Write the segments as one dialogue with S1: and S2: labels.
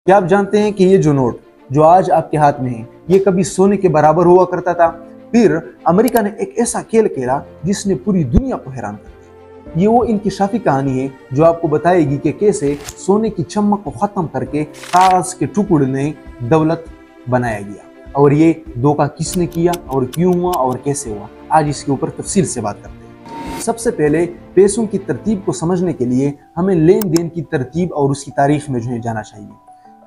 S1: क्या आप जानते हैं कि ये जो नोट जो आज आपके हाथ में है ये कभी सोने के बराबर हुआ करता था। फिर अमेरिका ने एक ऐसा खेल खेला जिसने पूरी दुनिया को हैरान कर दिया। ये वो इंकिशाफी कहानी है जो आपको बताएगी कि कैसे सोने की चमक को खत्म करके कागज के टुकड़े ने दौलत बनाया गया, और ये धोखा किसने किया और क्यों हुआ और कैसे हुआ। आज इसके ऊपर तफसील से बात करते हैं। सबसे पहले पैसों की तरतीब को समझने के लिए हमें लेन देन की तरतीब और उसकी तारीख में जो है जाना चाहिए।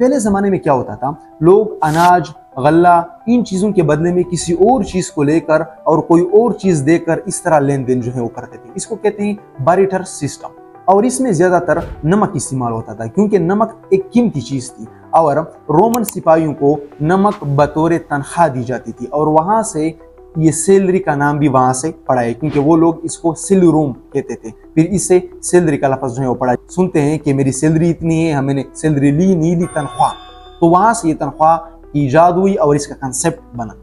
S1: पहले जमाने में क्या होता था, लोग अनाज, गल्ला, इन चीजों के बदले में किसी और चीज को लेकर और कोई और चीज देकर इस तरह लेन देन जो है वो करते थे। इसको कहते हैं बारिटर सिस्टम। और इसमें ज्यादातर नमक इस्तेमाल होता था क्योंकि नमक एक कीमती चीज थी और रोमन सिपाहियों को नमक बतौर तनख्वाह दी जाती थी, और वहां से ये सैलरी का नाम भी वहां से पड़ा है क्योंकि वो लोग इसको सिलरूम कहते थे। फिर इससे सैलरी का लफ्ज जो है वो पड़ा। सुनते हैं कि मेरी सैलरी इतनी है, हमने सैलरी ली, नीली तनख्वाह, तो वहां से ये तनख्वाह की ईजाद हुई और इसका कंसेप्ट बना।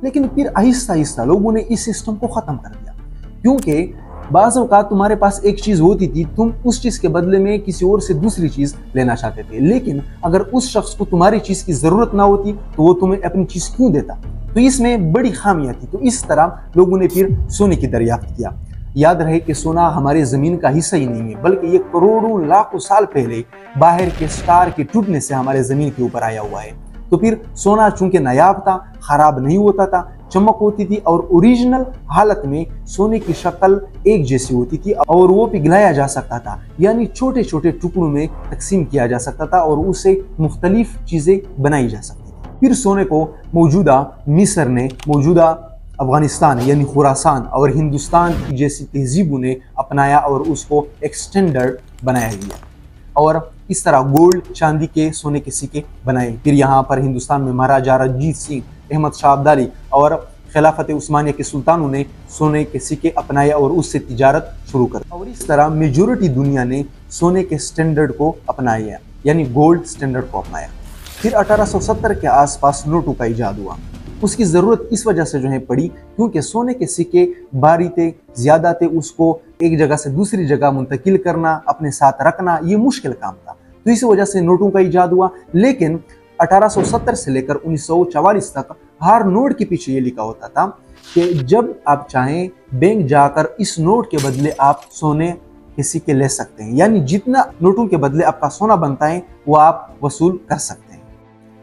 S1: लेकिन फिर आहिस्ता आहिस्ता लोगों ने इस सिस्टम को खत्म कर दिया क्योंकि बाज़ औक़ात तुम्हारे पास एक चीज होती थी, तुम उस चीज के बदले में किसी और से दूसरी चीज लेना चाहते थे, लेकिन अगर उस शख्स को तुम्हारी चीज की जरूरत ना होती तो वो तुम्हें अपनी चीज क्यों देता। तो इसमें बड़ी खामियां थी। तो इस तरह लोगों ने फिर सोने की दरियाफ्त किया। याद रहे कि सोना हमारे जमीन का हिस्सा ही नहीं है, बल्कि ये करोड़ों लाखों साल पहले बाहर के स्टार के टूटने से हमारे जमीन के ऊपर आया हुआ है। तो फिर सोना चूंकि नायाब था, खराब नहीं होता था, चमक होती थी और ओरिजिनल हालत में सोने की शक्ल एक जैसी होती थी और वो पिघलाया जा सकता था, यानी छोटे छोटे टुकड़ों में तकसीम किया जा सकता था और उससे मुख्तलिफ चीजें बनाई जा सकती थी। फिर सोने को मौजूदा मिस्र ने, मौजूदा अफगानिस्तान यानी खुरासान और हिंदुस्तान की जैसी तहजीबों ने अपनाया और उसको एक स्टैंडर्ड बनाया गया, और इस तरह गोल्ड, चांदी के, सोने के सिक्के बनाए। फिर यहाँ पर हिंदुस्तान में महाराजा रंजीत सिंह, अहमद शाह अब्दाली और खिलाफत उस्मानिया के सुल्तानों ने सोने के सिक्के अपनाए और उससे तिजारत शुरू कर। और इस तरह मेजॉरिटी दुनिया ने सोने के स्टैंडर्ड को अपनाया, यानी गोल्ड स्टैंडर्ड को अपनाया। फिर 1870 के आसपास नोटों का इजाद हुआ। उसकी ज़रूरत इस वजह से जो है पड़ी क्योंकि सोने के सिक्के भारी थे, ज़्यादा थे, उसको एक जगह से दूसरी जगह मुंतकिल करना, अपने साथ रखना, ये मुश्किल काम था। तो इस वजह से नोटों का इजाद हुआ। लेकिन 1870 से लेकर 1944 तक हर नोट के पीछे ये लिखा होता था कि जब आप चाहें बैंक जाकर इस नोट के बदले आप सोने के सिक्के ले सकते हैं, यानी जितना नोटों के बदले आपका सोना बनता है वो आप वसूल कर सकते हैं।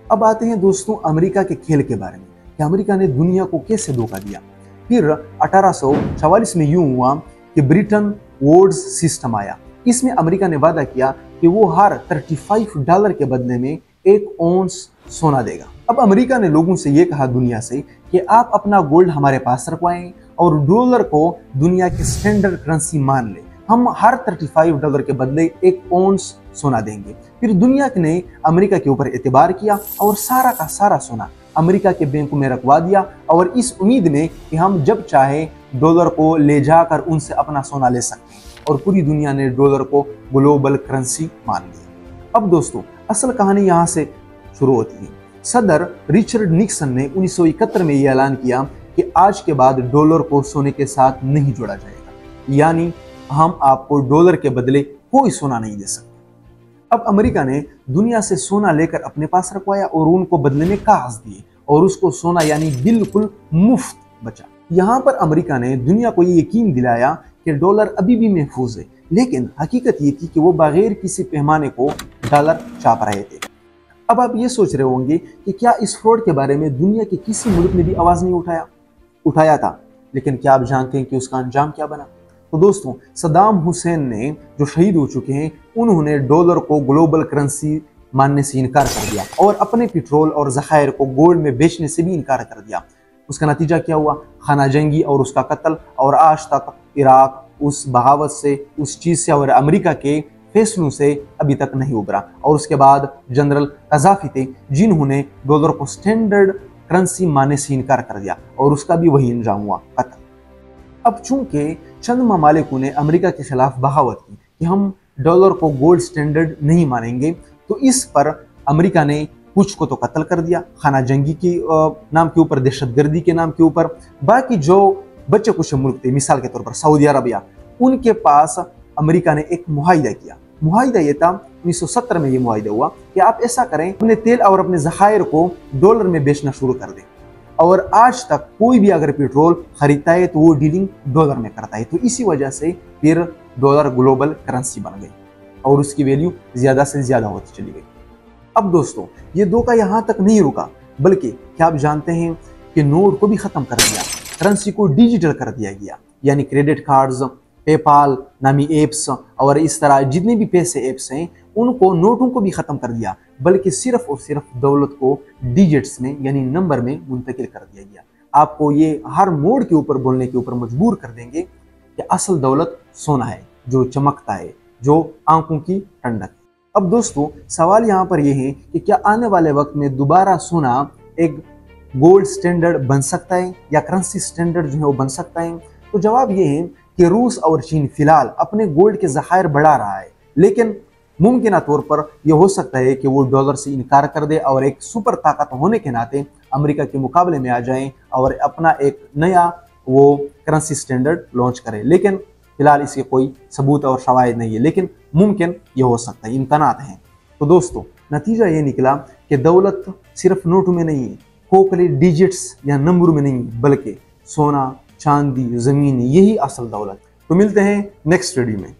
S1: अब आते हैं दोस्तों अमेरिका के खेल के बारे में कि अमेरिका ने दुनिया को कैसे धोखा दिया। फिर 1844 में यूं हुआ कि ब्रिटेन वुड्स सिस्टम आया। इसमें अमेरिका ने वादा किया कि वो हर $35 के बदले में 1 औंस सोना देगा। अब अमेरिका ने लोगों से ये कहा, दुनिया से, कि आप अपना गोल्ड हमारे पास रखवाएं और डॉलर को दुनिया की स्टैंडर्ड करेंसी मान लें। हम हर $35 के बदले 1 औंस सोना देंगे। फिर दुनिया ने अमेरिका के ऊपर एतबार किया और सारा का सारा सोना अमेरिका के बैंकों में रखवा दिया, और इस उम्मीद में कि हम जब चाहे डॉलर को ले जाकर उनसे अपना सोना ले सकते हैं, और पूरी दुनिया ने डॉलर को ग्लोबल करेंसी मान लिया। अब दोस्तों असल कहानी यहाँ से शुरू होती है। सदर रिचर्ड निक्सन ने 1971 में यह ऐलान किया कि आज के बाद डॉलर को सोने के साथ नहीं जोड़ा जाएगा, यानी हम आपको डॉलर के बदले कोई सोना नहीं दे सकते। अब अमेरिका ने दुनिया से सोना लेकर अपने पास रखवाया और उनको बदले में कागज दिए, और उसको सोना यानी बिल्कुल मुफ्त बचा। यहाँ पर अमेरिका ने दुनिया को ये यकीन दिलाया कि डॉलर अभी भी महफूज है, लेकिन हकीकत ये थी कि वो बगैर किसी पैमाने को डॉलर छाप रहे थे। अब आप ये सोच रहे होंगे कि क्या इस फ्रॉड के बारे में दुनिया के किसी मुल्क ने भी आवाज नहीं उठाया था, लेकिन क्या आप जानते हैं कि उसका अंजाम क्या बना? तो दोस्तों सद्दाम हुसैन ने, जो शहीद हो चुके हैं, उन्होंने डॉलर को ग्लोबल करेंसी मानने से इनकार कर दिया और अपने पेट्रोल और ज़खायर को गोल्ड में बेचने से भी इनकार कर दिया। उसका नतीजा क्या हुआ? खाना जंगी और उसका कत्ल, और आज तक इराक उस बगावत से, उस चीज़ से और अमेरिका के फैसलों से अभी तक नहीं उभरा। और उसके बाद जनरल कज़ाफी थे जिन्होंने डॉलर को स्टैंडर्ड करेंसी मानने से इनकार कर दिया, और उसका भी वही अंजाम हुआ, कत्ल। अब चूंकि चंद ममालिकों ने अमेरिका के खिलाफ बगावत की कि हम डॉलर को गोल्ड स्टैंडर्ड नहीं मानेंगे, तो इस पर अमेरिका ने कुछ को तो कत्ल कर दिया, खाना जंगी के नाम के ऊपर, दहशतगर्दी के नाम के ऊपर। बाकी जो बच्चे कुछ मुल्क थे, मिसाल के तौर पर सऊदी अरबिया, उनके पास अमेरिका ने एक मुआहिदा किया मुआहिदा ये था, 1970 में ये मुआहिदा हुआ कि आप ऐसा करें, अपने तेल और अपने ज़खायर को डॉलर में बेचना शुरू कर दें। और आज तक कोई भी अगर पेट्रोल खरीदता है तो वो डीलिंग डॉलर में करता है। तो इसी वजह से फिर डॉलर ग्लोबल करेंसी बन गई और उसकी वैल्यू ज़्यादा से ज़्यादा होती चली गई। अब दोस्तों, ये धोखा यहाँ तक नहीं रुका, बल्कि क्या आप जानते हैं कि नोट को भी ख़त्म कर दिया, करेंसी को डिजिटल कर दिया गया। यानी क्रेडिट कार्ड्स, पेपाल नामी ऐप्स और इस तरह जितने भी पैसे ऐप्स हैं उनको, नोटों को भी ख़त्म कर दिया, बल्कि सिर्फ और सिर्फ दौलत को डिजिट्स में यानी नंबर में मुंतकिल कर दिया गया। आपको ये हर मोड़ के ऊपर बोलने के ऊपर मजबूर कर देंगे कि असल दौलत सोना है, जो चमकता है, जो आंखों की ठंडक है। अब दोस्तों, सवाल यहाँ पर यह है कि क्या आने वाले वक्त में दोबारा सोना एक गोल्ड स्टैंडर्ड बन सकता है या करेंसी स्टैंडर्ड जो है वो बन सकता है? तो जवाब ये है कि रूस और चीन फिलहाल अपने गोल्ड के ज़खायर बढ़ा रहा है, लेकिन मुमकिन तौर पर यह हो सकता है कि वो डॉलर से इनकार कर दे और एक सुपर ताकत होने के नाते अमेरिका के मुकाबले में आ जाए और अपना एक नया वो करेंसी स्टैंडर्ड लॉन्च करे। लेकिन फिलहाल इसके कोई सबूत और शवाहिद नहीं है, लेकिन मुमकिन ये हो सकता है, इम्कानात हैं। तो दोस्तों, नतीजा ये निकला कि दौलत सिर्फ नोटों में नहीं है, खोखले डिजिट्स या नंबरों में नहीं, बल्कि सोना, चांदी, ज़मीन, यही असल दौलत। तो मिलते हैं नेक्स्ट वीडियो में।